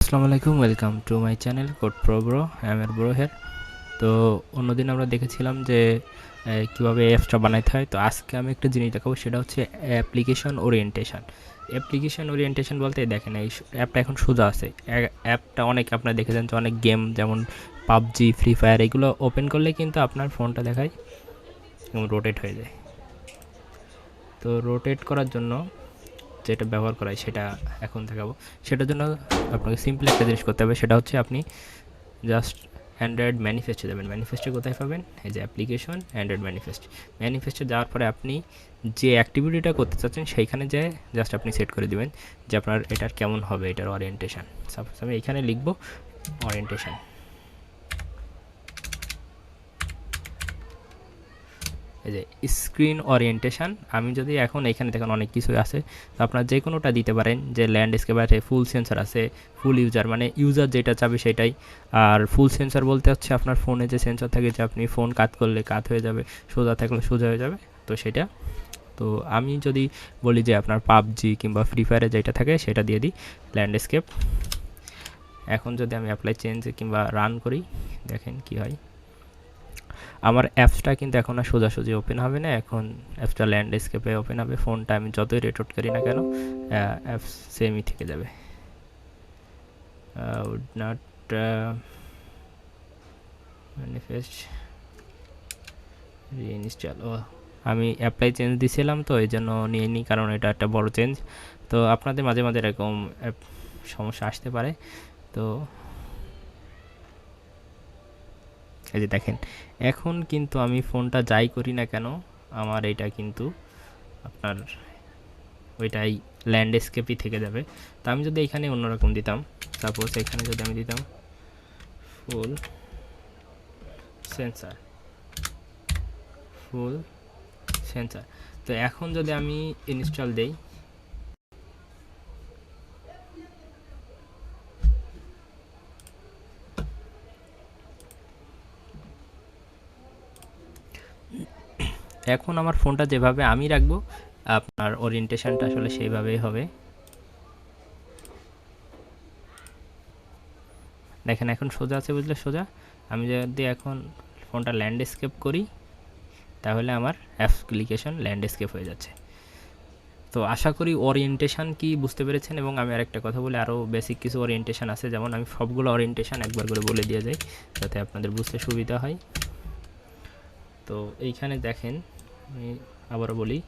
আসসালামু আলাইকুম, welcome to my channel CodePro Bro. I am your bro here. তো অন্যদিন আমরা দেখেছিলাম যে কীভাবে অ্যাপসটা বানাইতে হয়। তো আজকে আমি একটা জিনিস দেখাবো, সেটা হচ্ছে অ্যাপ্লিকেশন ওরিয়েন্টেশন। অ্যাপ্লিকেশন ওরিয়েন্টেশন বলতে দেখেন এই অ্যাপটা এখন সোজা আছে। অ্যাপটা অনেক আপনারা দেখেছেন যে অনেক গেম যেমন পাবজি, ফ্রি ফায়ার এগুলো ওপেন করলে কিন্তু আপনার ফোনটা দেখায় এবং রোটেট হয়ে যায়। তো রোটেট করার জন্য যেটা ব্যবহার করা হয় সেটা এখন দেখাবো। সেটার জন্য আপনাকে সিম্পল একটা জিনিস করতে হবে, সেটা হচ্ছে আপনি জাস্ট অ্যান্ড্রয়েড ম্যানিফেস্টে যাবেন। ম্যানিফেস্টে কোথায় পাবেন? এই যে অ্যাপ্লিকেশন অ্যান্ড্রয়েড ম্যানিফেস্টে যাওয়ার পরে আপনি যে অ্যাক্টিভিটিটা করতে চাচ্ছেন সেইখানে যেয়ে জাস্ট আপনি সেট করে দেবেন যে আপনার এটার কেমন হবে, এটার ওরিয়েন্টেশন। সাপোজ আমি এখানে লিখবো ওরিয়েন্টেশন। এই যে স্ক্রিন ওরিয়েন্টেশন, আমি যদি এখন এখানে দেখেন অনেক কিছু আছে, তো আপনার যে কোনোটা দিতে পারেন। যে ল্যান্ডস্কেপ আছে, ফুল সেন্সর আছে, ফুল ইউজার মানে ইউজার যেটা চাবে সেটাই। আর ফুল সেন্সর বলতে হচ্ছে আপনার ফোনে যে সেন্সর থাকে, যে আপনি ফোন কাত করলে কাত হয়ে যাবে, সোজা থাকলে সোজা হয়ে যাবে, তো সেটা। তো আমি যদি বলি যে আপনার পাবজি কিংবা ফ্রি ফায়ারে যেটা থাকে সেটা দিয়ে দিই ল্যান্ডস্কেপ। এখন যদি আমি অ্যাপ্লাই চেঞ্জ কিংবা রান করি, দেখেন কি হয়। আমার অ্যাপসটা কিন্তু এখন আর সোজাসুজি ওপেন হবে না, এখন অ্যাপসটা ল্যান্ডস্কেপে ওপেন হবে। ফোনটা আমি যতই রোটেট করি না কেন অ্যাপস সেমই থেকে যাবে। Would not manifest reinstall. ও, আমি অ্যাপ্লাই চেঞ্জ দিয়েছিলাম তো এই জন্য নিয়ে নিই, কারণ এটা একটা বড় চেঞ্জ। তো আপনাদের মাঝে মাঝে এরকম সমস্যা আসতে পারে। তো এই যে দেখেন, এখন কিন্তু আমি ফোনটা যাই করি না কেন আমার এটা কিন্তু আপনার ওইটাই ল্যান্ডস্কেপই থেকে যাবে। তো আমি যদি এখানে অন্যরকম দিতাম, সাপোজ এখানে যদি আমি দিতাম ফুল সেন্সার, তো এখন যদি আমি ইনস্টল দেই, এখন আমার ফোনটা যেভাবে আমি রাখবো আপনার ওরিয়েন্টেশনটা আসলে সেইভাবেই হবে। দেখেন এখন সোজা আছে, বুঝলে সোজা। আমি যদি এখন ফোনটা ল্যান্ডস্কেপ করি তাহলে আমার অ্যাপ্লিকেশন ল্যান্ডস্কেপ হয়ে যাচ্ছে। তো আশা করি ওরিয়েন্টেশন কি বুঝতে পেরেছেন। এবং আমি আরেকটা কথা বলি, আরও বেসিক কিছু ওরিয়েন্টেশন আছে, যেমন আমি সবগুলো ওরিয়েন্টেশন একবার করে বলে দিয়ে যাই যাতে আপনাদের বুঝতে সুবিধা হয়। তো এইখানে দেখেন, আমি আবারও বলি,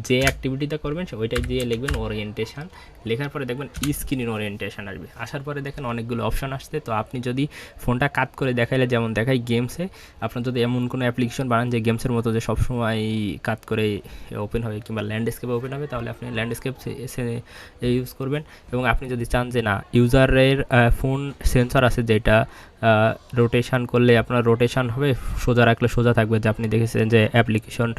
যে অ্যাক্টিভিটিটা করবেন ওইটাই দিয়ে লিখবেন ওরিয়েন্টেশন। লেখার পরে দেখবেন স্ক্রিন ওরিয়েন্টেশন আসবে। আসার পরে দেখেন অনেকগুলো অপশন আসছে। তো আপনি যদি ফোনটা কাট করে দেখাইলে যেমন দেখাই গেমসে, আপনার যদি এমন কোনো অ্যাপ্লিকেশন বানান যে গেমসের মতো যে সবসময় কাট করে ওপেন হবে কিংবা ল্যান্ডস্কেপে ওপেন হবে, তাহলে আপনি ল্যান্ডস্কেপ ইউজ করবেন। এবং আপনি যদি চান যে না, ইউজারের ফোন সেন্সর আছে যেটা রোটেশন করলে আপনার রোটেশন হবে, সোজা রাখলে সোজা থাকবে। যে আপনি দেখেছেন যে অ্যাপ্লিকেশন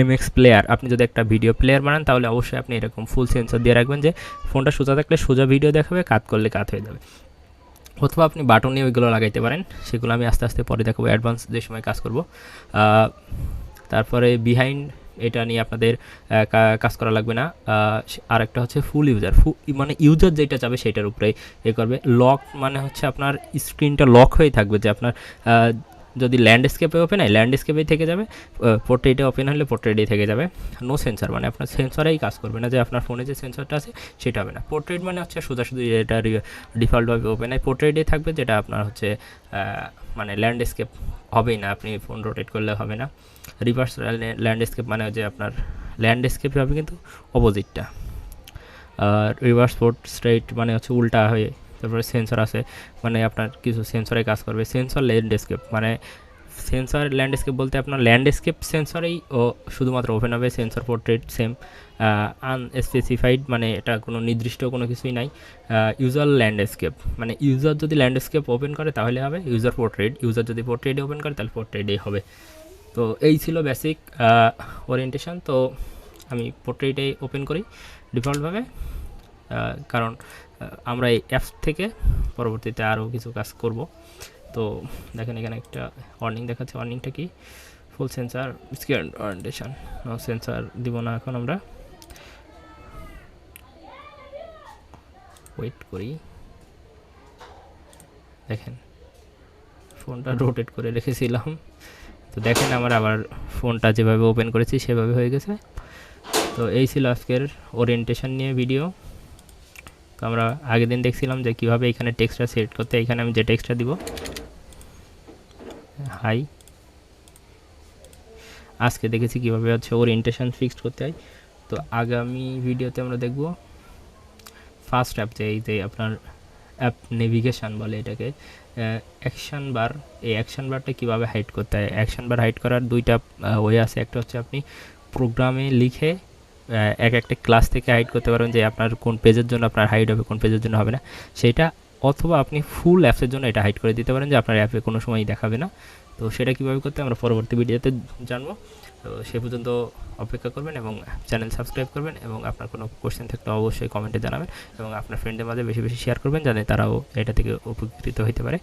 এমএক্স প্লেয়ার, আপনি যদি একটা ভিডিও প্লেয়ার বানান তাহলে অবশ্যই আপনি এরকম ফুল সেন্সর দিয়ে রাখবেন যে ফোনটা সোজা থাকলে সোজা ভিডিও দেখাবে, কাট করলে কাট হয়ে যাবে। অথবা আপনি বাটনে ওইগুলো লাগাইতে পারেন, সেগুলো আমি আস্তে আস্তে পরে দেখাবো অ্যাডভান্স যে সময় কাজ করব। তারপরে বিহাইন্ড, এটা নিয়ে আপনাদের কাজ করা লাগবে না। আর একটা হচ্ছে ফুল ইউজার, মানে ইউজার যেটা চাবে সেটার উপরে করবে। লক মানে হচ্ছে আপনার স্ক্রিনটা লক হয়ে থাকবে, যে আপনার যদি ল্যান্ডস্কেপে ওপেন হয় ল্যান্ডস্কেপেই থেকে যাবে, পোর্ট্রেটে ওপেন হলে পোর্ট্রেটেই থেকে যাবে। নো সেন্সর মানে আপনার সেন্সরেই কাজ করবে না, যে আপনার ফোনে যে সেন্সরটা আছে সেটা হবে না। পোর্ট্রেট মানে হচ্ছে সোজাসুজি এটা ডিফল্টভাবে ওপেন হয়, পোর্ট্রেটেই থাকবে, যেটা আপনার হচ্ছে মানে ল্যান্ডস্কেপ হবেই না, আপনি ফোন রোটেট করলে হবে না। রিভার্স ল্যান্ডস্কেপ মানে যে আপনার ল্যান্ডস্কেপ হবে কিন্তু অপোজিটটা। রিভার্স পোর্ট্রেট মানে হচ্ছে উল্টা হয়ে। তারপরে সেন্সর আছে, মানে আপনার কিছু সেন্সরে কাজ করবে। সেন্সর ল্যান্ডস্কেপ মানে সেন্সর ল্যান্ডস্কেপ বলতে আপনার ল্যান্ডস্কেপ সেন্সরেই ও শুধুমাত্র ওপেন হবে, সেন্সর পোর্ট্রেট সেম। আনস্পেসিফাইড মানে এটা কোনো নির্দিষ্ট কোনো কিছুই নাই। ইউজার ল্যান্ডস্কেপ মানে ইউজার যদি ল্যান্ডস্কেপ ওপেন করে তাহলে হবে ইউজার পোর্ট্রেট, ইউজার যদি পোর্ট্রেটে ওপেন করে তাহলে পোর্ট্রেটেই হবে। তো এই ছিল বেসিক ওরিয়েন্টেশন। তো আমি পোর্ট্রেটে ওপেন করি ডিফল্টভাবে, কারণ আমরা এই অ্যাপস থেকে পরবর্তীতে আরও কিছু কাজ করব। তো দেখেন এখানে একটা ওয়ার্নিং দেখাচ্ছে, ওয়ার্নিংটা কি? ফুল সেন্সার স্ক্রিন ওরিয়েন্টেশন। সেন্সার দিব না এখন, আমরা ওয়েট করি। দেখেন ফোনটা রোটেট করে রেখেছিলাম, তো দেখেন আমার আবার ফোনটা যেভাবে ওপেন করেছি সেভাবে হয়ে গেছে। তো এই ছিল আজকের ওরিয়েন্টেশন নিয়ে ভিডিও। তো আমরা আগের দিন দেখছিলাম যে কীভাবে এখানে টেক্সটটা সেট করতে, এখানে আমি যে টেক্সটটা দিব হাই, আজকে দেখেছি কীভাবে হচ্ছে ওরিয়েন্টেশন ফিক্সড করতে হয়। তো আগামী ভিডিওতে আমরা দেখব ফার্স্ট অ্যাপ, যে এই যে আপনার অ্যাপ নেভিগেশন বলে এটাকে, অ্যাকশন বার। এই অ্যাকশন বারটা কীভাবে হাইড করতে হয়। অ্যাকশন বার হাইড করার দুইটা ওয়ে আছে। একটা হচ্ছে আপনি প্রোগ্রামে লিখে একটা ক্লাস থেকে হাইড করতে পারবেন যে আপনার কোন পেজের জন্য আপনার হাইড হবে, কোন পেজের জন্য হবে না সেটা, অথবা আপনি ফুল অ্যাপসের জন্য এটা হাইড করে দিতে পারেন যে আপনার অ্যাপে কোনো সময় দেখাবে না। তো সেটা কীভাবে করতে আমরা পরবর্তী ভিডিওতে জানবো। তো সে পর্যন্ত অপেক্ষা করবেন এবং চ্যানেল সাবস্ক্রাইব করবেন, এবং আপনার কোনো কোশ্চেন থাকলে অবশ্যই কমেন্টে জানাবেন, এবং আপনার ফ্রেন্ডদের মাঝে বেশি বেশি শেয়ার করবেন যাতে তারাও এটা থেকে উপকৃত হতে পারে।